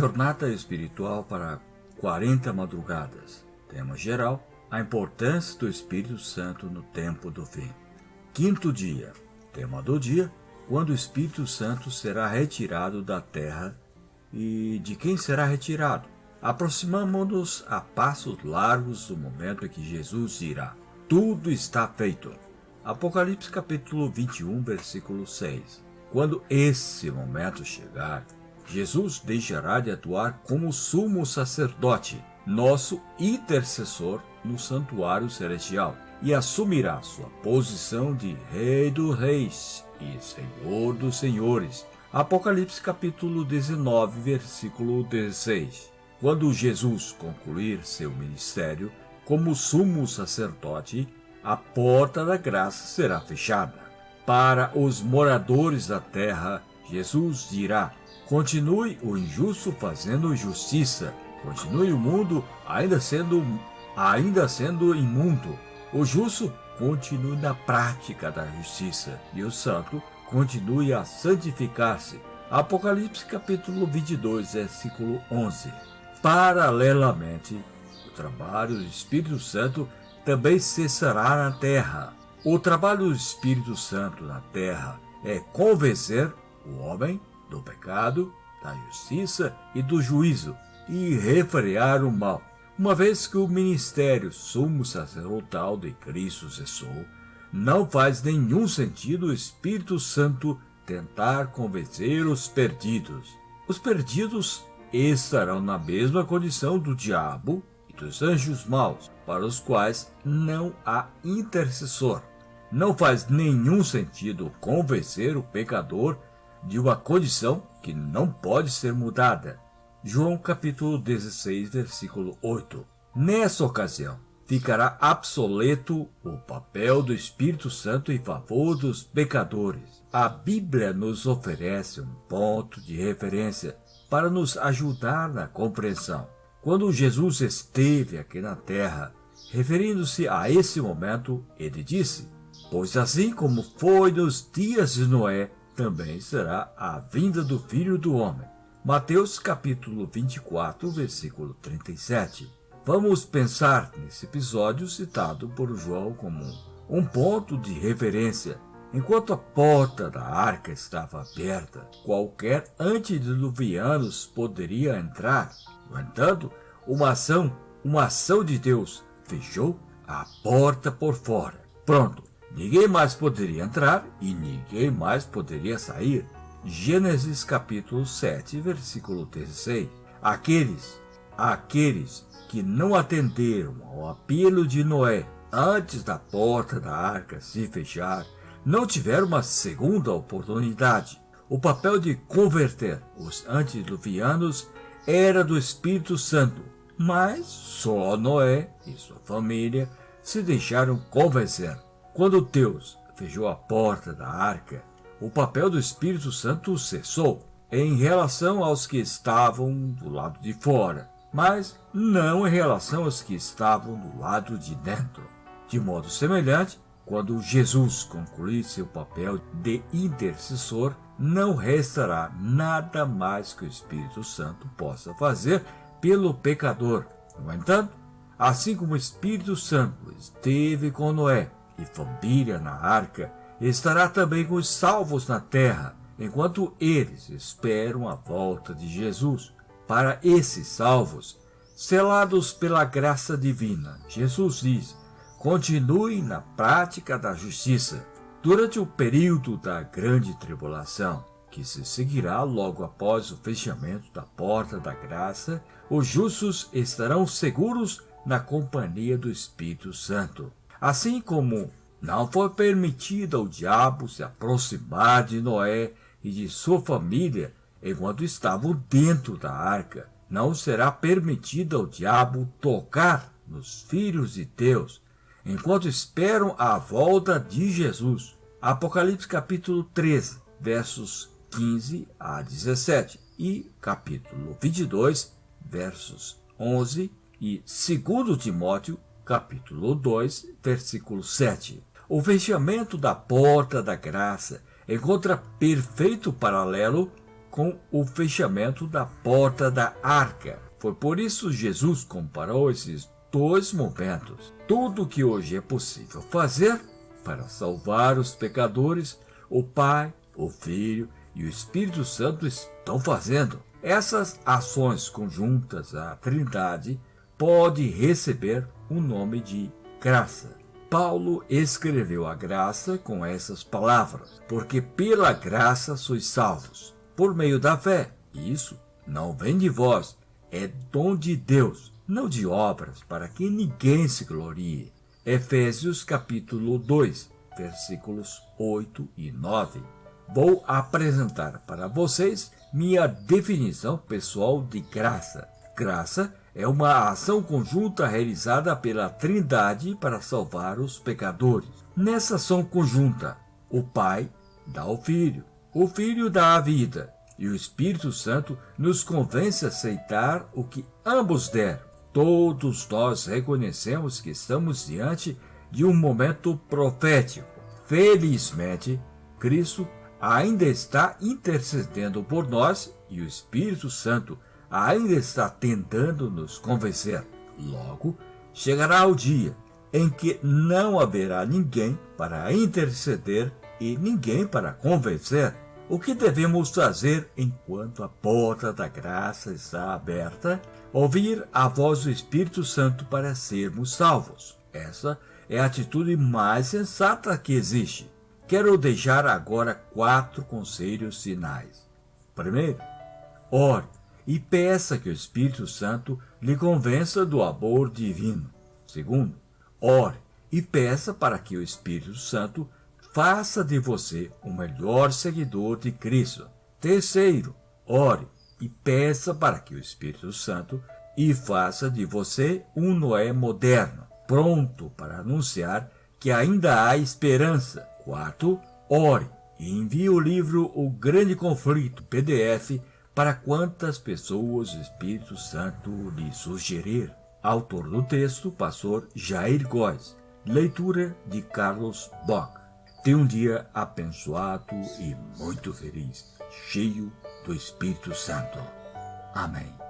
Jornada espiritual para 40 madrugadas. Tema geral: a importância do Espírito Santo no tempo do fim. Quinto dia. Tema do dia: quando o Espírito Santo será retirado da terra e de quem será retirado. Aproximamo-nos a passos largos do momento em que Jesus dirá: tudo está feito. Apocalipse capítulo 21, versículo 6. Quando esse momento chegar, Jesus deixará de atuar como sumo sacerdote, nosso intercessor no santuário celestial, e assumirá sua posição de Rei dos Reis e Senhor dos Senhores. Apocalipse capítulo 19, versículo 16. Quando Jesus concluir seu ministério como sumo sacerdote, a porta da graça será fechada. Para os moradores da terra, Jesus dirá: continue o injusto fazendo justiça. Continue o mundo ainda sendo imundo. O justo continue na prática da justiça. E o santo continue a santificar-se. Apocalipse capítulo 22, versículo 11. Paralelamente, o trabalho do Espírito Santo também cessará na terra. O trabalho do Espírito Santo na terra é convencer o homem do pecado, da justiça e do juízo, e refrear o mal. Uma vez que o ministério sumo sacerdotal de Cristo cessou, não faz nenhum sentido o Espírito Santo tentar convencer os perdidos. Os perdidos estarão na mesma condição do diabo e dos anjos maus, para os quais não há intercessor. Não faz nenhum sentido convencer o pecador de uma condição que não pode ser mudada. João capítulo 16, versículo 8. Nessa ocasião, ficará obsoleto o papel do Espírito Santo em favor dos pecadores. A Bíblia nos oferece um ponto de referência para nos ajudar na compreensão. Quando Jesus esteve aqui na terra, referindo-se a esse momento, ele disse: pois assim como foi nos dias de Noé, também será a vinda do Filho do Homem. Mateus capítulo 24, versículo 37. Vamos pensar nesse episódio citado por João como um ponto de referência. Enquanto a porta da arca estava aberta, qualquer antediluviano poderia entrar. No entanto, uma ação de Deus fechou a porta por fora. Pronto. Ninguém mais poderia entrar e ninguém mais poderia sair. Gênesis capítulo 7, versículo 16. Aqueles que não atenderam ao apelo de Noé antes da porta da arca se fechar, não tiveram uma segunda oportunidade. O papel de converter os antediluvianos era do Espírito Santo, mas só Noé e sua família se deixaram convencer. Quando Deus fechou a porta da arca, o papel do Espírito Santo cessou em relação aos que estavam do lado de fora, mas não em relação aos que estavam do lado de dentro. De modo semelhante, quando Jesus concluir seu papel de intercessor, não restará nada mais que o Espírito Santo possa fazer pelo pecador. No entanto, assim como o Espírito Santo esteve com Noé e família na arca, estará também com os salvos na terra, enquanto eles esperam a volta de Jesus. Para esses salvos, selados pela graça divina, Jesus diz: continue na prática da justiça. Durante o período da grande tribulação, que se seguirá logo após o fechamento da porta da graça, os justos estarão seguros na companhia do Espírito Santo. Assim como não foi permitido ao diabo se aproximar de Noé e de sua família enquanto estavam dentro da arca, não será permitido ao diabo tocar nos filhos de Deus enquanto esperam a volta de Jesus. Apocalipse capítulo 13, versos 15 a 17 e capítulo 22, versos 11 e 2 Timóteo capítulo 2, versículo 7. O fechamento da porta da graça encontra perfeito paralelo com o fechamento da porta da arca. Foi por isso Jesus comparou esses dois momentos. Tudo que hoje é possível fazer para salvar os pecadores, o Pai, o Filho e o Espírito Santo estão fazendo. Essas ações conjuntas à Trindade podem receber o nome de graça. Paulo escreveu a graça com essas palavras: porque pela graça sois salvos, por meio da fé. E isso não vem de vós, é dom de Deus, não de obras, para que ninguém se glorie. Efésios capítulo 2, versículos 8 e 9. Vou apresentar para vocês minha definição pessoal de graça. Graça é uma ação conjunta realizada pela Trindade para salvar os pecadores. Nessa ação conjunta, o Pai dá ao Filho, o Filho dá a vida, e o Espírito Santo nos convence a aceitar o que ambos deram. Todos nós reconhecemos que estamos diante de um momento profético. Felizmente, Cristo ainda está intercedendo por nós e o Espírito Santo ainda está tentando nos convencer. Logo, chegará o dia em que não haverá ninguém para interceder e ninguém para convencer. O que devemos fazer enquanto a porta da graça está aberta? Ouvir a voz do Espírito Santo para sermos salvos. Essa é a atitude mais sensata que existe. Quero deixar agora 4 conselhos finais. Primeiro, ore e peça que o Espírito Santo lhe convença do amor divino. Segundo, ore e peça para que o Espírito Santo faça de você o melhor seguidor de Cristo. Terceiro, ore e peça para que o Espírito Santo faça de você um Noé moderno, pronto para anunciar que ainda há esperança. Quarto, ore e envie o livro O Grande Conflito, PDF, para quantas pessoas o Espírito Santo lhe sugerir. Autor do texto, pastor Jair Góes. Leitura de Carlos Bock. Tenha um dia abençoado e muito feliz, cheio do Espírito Santo. Amém.